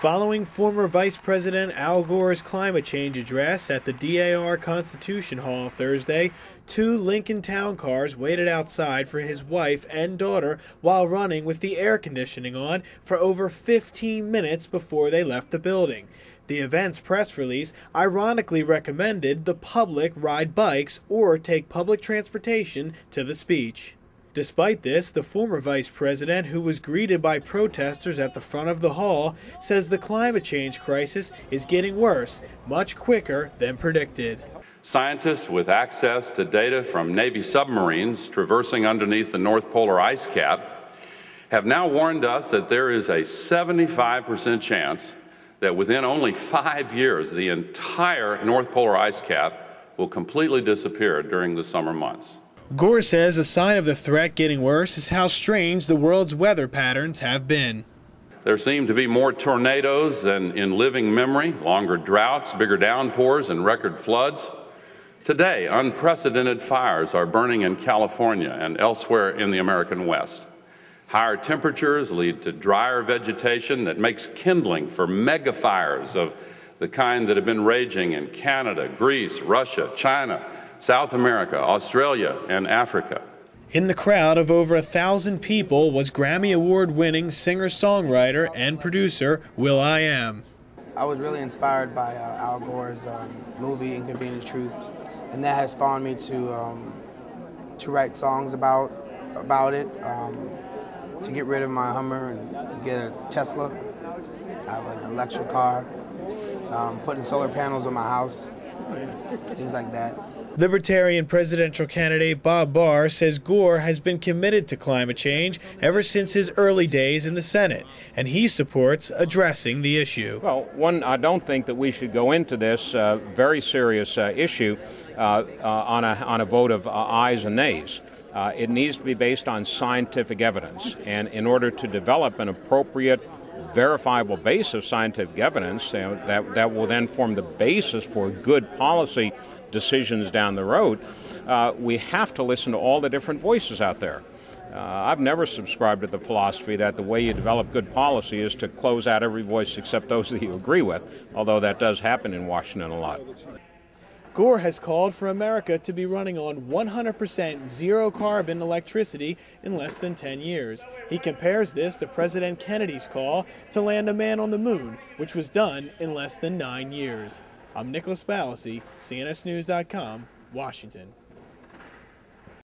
Following former Vice President Al Gore's climate change address at the DAR Constitution Hall Thursday, 2 Lincoln Town cars waited outside for his wife and daughter while running with the air conditioning on for over 15 minutes before they left the building. The event's press release ironically recommended the public ride bikes or take public transportation to the speech. Despite this, the former vice president, who was greeted by protesters at the front of the hall, says the climate change crisis is getting worse much quicker than predicted. Scientists with access to data from Navy submarines traversing underneath the North Polar ice cap have now warned us that there is a 75% chance that within only 5 years, the entire North Polar ice cap will completely disappear during the summer months. Gore says a sign of the threat getting worse is how strange the world's weather patterns have been. There seem to be more tornadoes than in living memory, longer droughts, bigger downpours, and record floods. Today, unprecedented fires are burning in California and elsewhere in the American West. Higher temperatures lead to drier vegetation that makes kindling for mega fires of the kind that have been raging in Canada, Greece, Russia, China, South America, Australia, and Africa. In the crowd of over 1,000 people was Grammy Award-winning singer-songwriter and producer Will.i.am. I was really inspired by Al Gore's movie Inconvenient Truth, and that has spawned me to write songs about it, to get rid of my Hummer and get a Tesla. I have an electric car, putting solar panels on my house, things like that. Libertarian presidential candidate Bob Barr says Gore has been committed to climate change ever since his early days in the Senate, and he supports addressing the issue. Well, I don't think that we should go into this very serious issue on a vote of ayes and nays. It needs to be based on scientific evidence, and in order to develop an appropriate, verifiable base of scientific evidence that will then form the basis for good policy decisions down the road, we have to listen to all the different voices out there. I've never subscribed to the philosophy that the way you develop good policy is to close out every voice except those that you agree with, although that does happen in Washington a lot. Gore has called for America to be running on 100% zero-carbon electricity in less than 10 years. He compares this to President Kennedy's call to land a man on the moon, which was done in less than 9 years. I'm Nicholas Balassi, CNSnews.com, Washington.